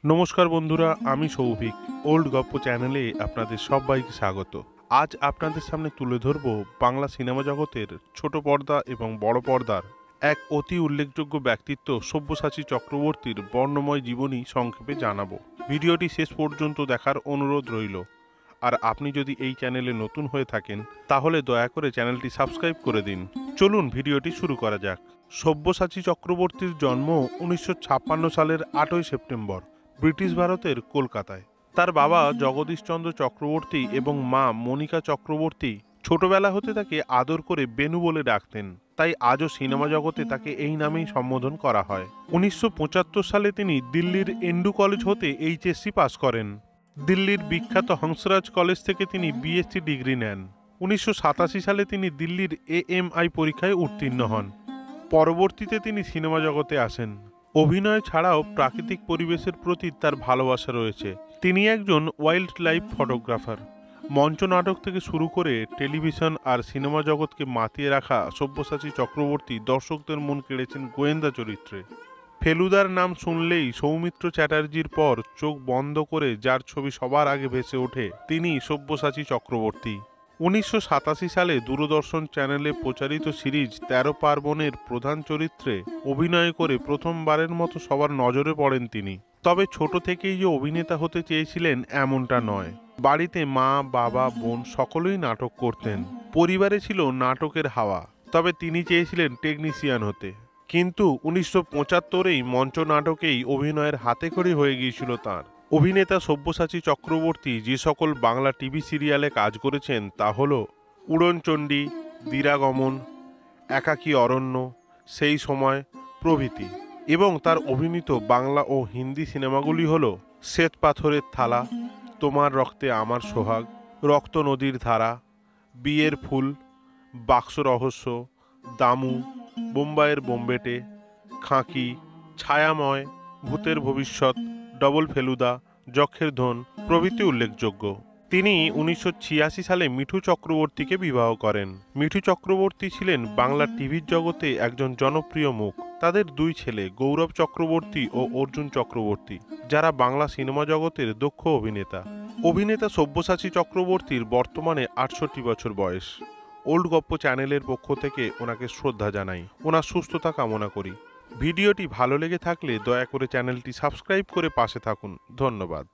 নমস্কার বন্ধুরা, আমি সৌভিক। ওল্ড গপ্প চ্যানেলে আপনাদের সবাইকে স্বাগত। আজ আপনাদের সামনে তুলে ধরব বাংলা সিনেমা জগতের ছোট পর্দা এবং বড় পর্দার এক অতি উল্লেখযোগ্য ব্যক্তিত্ব সব্যসাচী চক্রবর্তীর বর্ণময় জীবনী সংক্ষেপে জানাবো। ভিডিওটি শেষ পর্যন্ত দেখার অনুরোধ রইল। আর আপনি যদি এই চ্যানেলে নতুন হয়ে থাকেন তাহলে দয়া করে চ্যানেলটি সাবস্ক্রাইব করে দিন। চলুন ভিডিওটি শুরু করা যাক। সব্যসাচী চক্রবর্তীর জন্ম 1956 সালের 8ই সেপ্টেম্বর ব্রিটিশ ভারতের কলকাতায়। তার বাবা জগদীশচন্দ্র চক্রবর্তী এবং মা মনিকা চক্রবর্তী ছোটবেলা হতে তাকে আদর করে বেনু বলে ডাকতেন, তাই আজও সিনেমা জগতে তাকে এই নামেই সম্বোধন করা হয়। 1975 সালে তিনি দিল্লির এন্ডু কলেজ হতে এইচএসসি পাস করেন। দিল্লির বিখ্যাত হংসরাজ কলেজ থেকে তিনি বিএসসি ডিগ্রি নেন। 1987 সালে তিনি দিল্লির AMI পরীক্ষায় উত্তীর্ণ হন। পরবর্তীতে তিনি সিনেমা জগতে আসেন। অভিনয় ছাড়াও প্রাকৃতিক পরিবেশের প্রতি তার ভালোবাসা রয়েছে। তিনি একজন ওয়াইল্ড লাইফ ফটোগ্রাফার। মঞ্চ নাটক থেকে শুরু করে টেলিভিশন আর সিনেমা জগৎকে মাতিয়ে রাখা সব্যসাচী চক্রবর্তী দর্শকদের মন কেড়েছেন গোয়েন্দা চরিত্রে। ফেলুদার নাম শুনলেই সৌমিত্র চ্যাটার্জির পর চোখ বন্ধ করে যার ছবি সবার আগে ভেসে ওঠে তিনি সব্যসাচী চক্রবর্তী। 1987 সালে দূরদর্শন চ্যানেলে প্রচারিত সিরিজ 13 পার্বণের প্রধান চরিত্রে অভিনয় করে প্রথমবারের মতো সবার নজরে পড়েন তিনি। তবে ছোট থেকেই যে অভিনেতা হতে চেয়েছিলেন এমনটা নয়। বাড়িতে মা, বাবা, বোন সকলেই নাটক করতেন। পরিবারে ছিল নাটকের হাওয়া, তবে তিনি চেয়েছিলেন টেকনিশিয়ান হতে। কিন্তু 1975-এই মঞ্চ নাটকেই অভিনয়ের হাতেখড়ি হয়ে গিয়েছিল তাঁর। অভিনেতা সব্যসাচী চক্রবর্তী যে সকল বাংলা টিভি সিরিয়ালে কাজ করেছেন তা হল উড়নচণ্ডী, দিরাগমন, একাকী অরণ্য, সেই সময় প্রভৃতি। এবং তার অভিনীত বাংলা ও হিন্দি সিনেমাগুলি হল শ্বেত পাথরের থালা, তোমার রক্তে আমার সোহাগ, রক্ত নদীর ধারা, বিয়ের ফুল, বাক্স রহস্য, দামু, বোম্বাইয়ের বোম্বেটে, খাঁকি, ছায়াময়, ভূতের ভবিষ্যৎ, ডবল ফেলুদা, যক্ষের ধন প্রভৃতি উল্লেখযোগ্য। তিনি 1986 সালে মিঠু চক্রবর্তীকে বিবাহ করেন। মিঠু চক্রবর্তী ছিলেন বাংলা টিভির জগতে একজন জনপ্রিয় মুখ। তাদের দুই ছেলে গৌরব চক্রবর্তী ও অর্জুন চক্রবর্তী, যারা বাংলা সিনেমা জগতের দক্ষ অভিনেতা। অভিনেতা সব্যসাচী চক্রবর্তীর বর্তমানে 68 বছর বয়স। ওল্ড গপ্প চ্যানেলের পক্ষ থেকে ওনাকে শ্রদ্ধা জানাই, ওনার সুস্থতা কামনা করি। ভিডিওটি ভালো লেগে থাকলে দয়া করে চ্যানেলটি সাবস্ক্রাইব করে পাশে থাকুন। ধন্যবাদ।